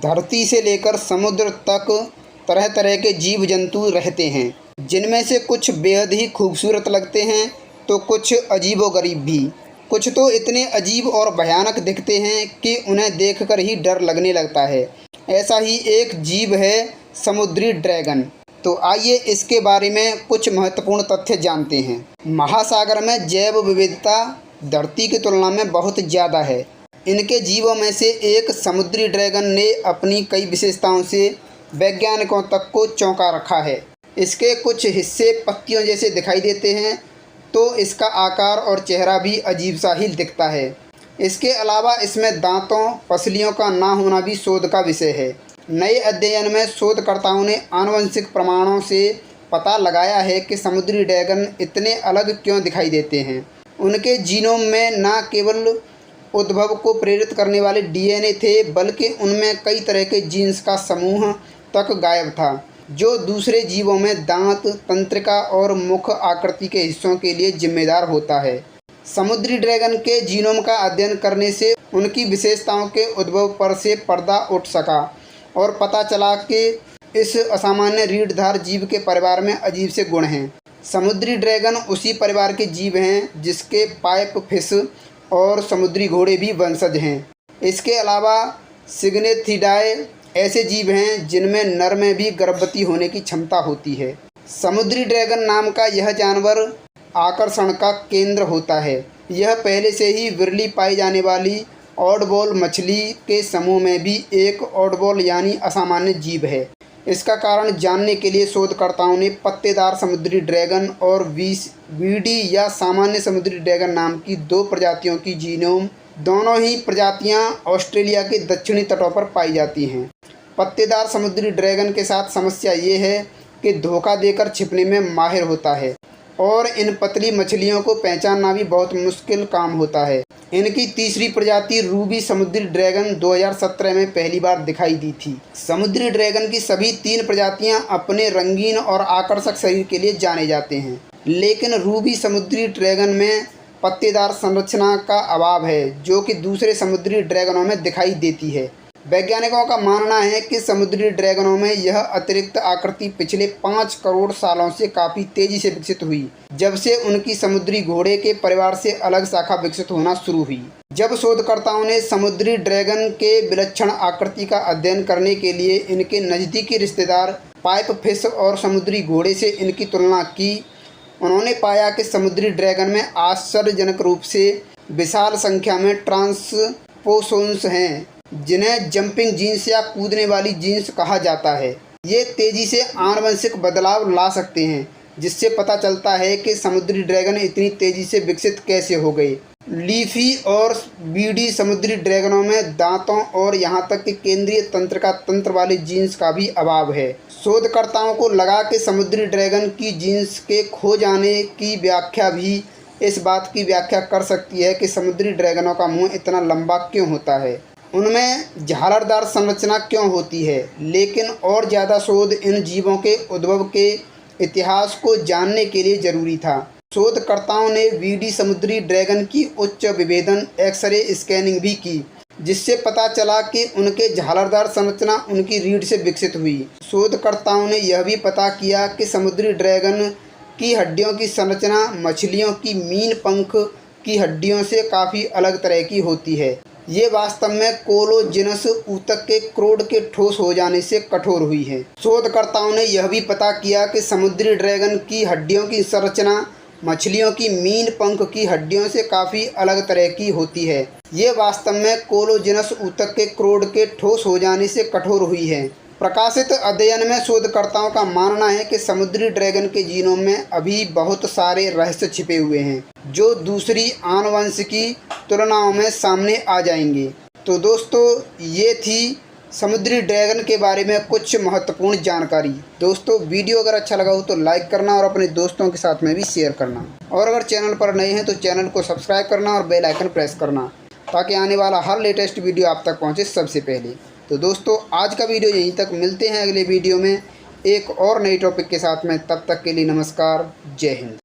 धरती से लेकर समुद्र तक तरह तरह के जीव जंतु रहते हैं, जिनमें से कुछ बेहद ही खूबसूरत लगते हैं तो कुछ अजीबोगरीब भी। कुछ तो इतने अजीब और भयानक दिखते हैं कि उन्हें देखकर ही डर लगने लगता है। ऐसा ही एक जीव है समुद्री ड्रैगन। तो आइए इसके बारे में कुछ महत्वपूर्ण तथ्य जानते हैं। महासागर में जैव विविधता धरती की तुलना में बहुत ज़्यादा है। इनके जीवों में से एक समुद्री ड्रैगन ने अपनी कई विशेषताओं से वैज्ञानिकों तक को चौंका रखा है। इसके कुछ हिस्से पत्तियों जैसे दिखाई देते हैं, तो इसका आकार और चेहरा भी अजीब सा ही दिखता है। इसके अलावा इसमें दांतों पसलियों का ना होना भी शोध का विषय है। नए अध्ययन में शोधकर्ताओं ने आनुवंशिक प्रमाणों से पता लगाया है कि समुद्री ड्रैगन इतने अलग क्यों दिखाई देते हैं। उनके जीनोम में न केवल उद्भव को प्रेरित करने वाले डीएनए थे, बल्कि उनमें कई तरह के जीन्स का समूह तक गायब था, जो दूसरे जीवों में दांत, तंत्रिका और मुख आकृति के हिस्सों के लिए जिम्मेदार होता है। समुद्री ड्रैगन के जीनोम का अध्ययन करने से उनकी विशेषताओं के उद्भव पर से पर्दा उठ सका और पता चला कि इस असामान्य रीढ़धार जीव के परिवार में अजीब से गुण हैं। समुद्री ड्रैगन उसी परिवार के जीव हैं जिसके पाइप फिश और समुद्री घोड़े भी वंशज हैं। इसके अलावा सिग्नेथिडाए ऐसे जीव हैं जिनमें नर में भी गर्भवती होने की क्षमता होती है। समुद्री ड्रैगन नाम का यह जानवर आकर्षण का केंद्र होता है। यह पहले से ही विरली पाई जाने वाली ऑडबॉल मछली के समूह में भी एक ऑडबॉल यानी असामान्य जीव है। इसका कारण जानने के लिए शोधकर्ताओं ने पत्तेदार समुद्री ड्रैगन और वीडी या सामान्य समुद्री ड्रैगन नाम की दो प्रजातियों की जीनोम, दोनों ही प्रजातियां ऑस्ट्रेलिया के दक्षिणी तटों पर पाई जाती हैं। पत्तेदार समुद्री ड्रैगन के साथ समस्या ये है कि धोखा देकर छिपने में माहिर होता है और इन पतली मछलियों को पहचानना भी बहुत मुश्किल काम होता है। इनकी तीसरी प्रजाति रूबी समुद्री ड्रैगन 2017 में पहली बार दिखाई दी थी। समुद्री ड्रैगन की सभी तीन प्रजातियां अपने रंगीन और आकर्षक शरीर के लिए जाने जाते हैं, लेकिन रूबी समुद्री ड्रैगन में पत्तेदार संरचना का अभाव है, जो कि दूसरे समुद्री ड्रैगनों में दिखाई देती है। वैज्ञानिकों का मानना है कि समुद्री ड्रैगनों में यह अतिरिक्त आकृति पिछले 5 करोड़ सालों से काफ़ी तेज़ी से विकसित हुई, जब से उनकी समुद्री घोड़े के परिवार से अलग शाखा विकसित होना शुरू हुई। जब शोधकर्ताओं ने समुद्री ड्रैगन के विलक्षण आकृति का अध्ययन करने के लिए इनके नज़दीकी रिश्तेदार पाइप फिश और समुद्री घोड़े से इनकी तुलना की, उन्होंने पाया कि समुद्री ड्रैगन में आश्चर्यजनक रूप से विशाल संख्या में ट्रांसपोसोन्स हैं, जिन्हें जंपिंग जीन्स या कूदने वाली जीन्स कहा जाता है। ये तेज़ी से आनुवंशिक बदलाव ला सकते हैं, जिससे पता चलता है कि समुद्री ड्रैगन इतनी तेज़ी से विकसित कैसे हो गए। लीफी और बीडी समुद्री ड्रैगनों में दांतों और यहाँ तक कि केंद्रीय तंत्रिका तंत्र वाले जीन्स का भी अभाव है। शोधकर्ताओं को लगा कि समुद्री ड्रैगन की जीन्स के खो जाने की व्याख्या भी इस बात की व्याख्या कर सकती है कि समुद्री ड्रैगनों का मुँह इतना लंबा क्यों होता है, उनमें झालरदार संरचना क्यों होती है। लेकिन और ज़्यादा शोध इन जीवों के उद्भव के इतिहास को जानने के लिए ज़रूरी था। शोधकर्ताओं ने वीडी समुद्री ड्रैगन की उच्च विभेदन एक्सरे स्कैनिंग भी की, जिससे पता चला कि उनके झालरदार संरचना उनकी रीढ़ से विकसित हुई। शोधकर्ताओं ने यह भी पता किया कि समुद्री ड्रैगन की हड्डियों की संरचना मछलियों की मीन पंख की हड्डियों से काफ़ी अलग तरह की होती है। ये वास्तव में कोलोजिनस ऊतक के क्रोड के ठोस हो जाने से कठोर हुई है। शोधकर्ताओं ने यह भी पता किया कि समुद्री ड्रैगन की हड्डियों की संरचना मछलियों की मीन पंख की हड्डियों से काफ़ी अलग तरह की होती है। ये वास्तव में कोलोजिनस ऊतक के क्रोड के ठोस हो जाने से कठोर हुई है। प्रकाशित अध्ययन में शोधकर्ताओं का मानना है कि समुद्री ड्रैगन के जीनोम में अभी बहुत सारे रहस्य छिपे हुए हैं, जो दूसरी आनुवंशिकी तुलनाओं में सामने आ जाएंगे। तो दोस्तों, ये थी समुद्री ड्रैगन के बारे में कुछ महत्वपूर्ण जानकारी। दोस्तों, वीडियो अगर अच्छा लगा हो तो लाइक करना और अपने दोस्तों के साथ में भी शेयर करना, और अगर चैनल पर नए हैं तो चैनल को सब्सक्राइब करना और बेल आइकन प्रेस करना, ताकि आने वाला हर लेटेस्ट वीडियो आप तक पहुँचे सबसे पहले। तो दोस्तों, आज का वीडियो यहीं तक। मिलते हैं अगले वीडियो में एक और नई टॉपिक के साथ में। तब तक के लिए नमस्कार, जय हिंद।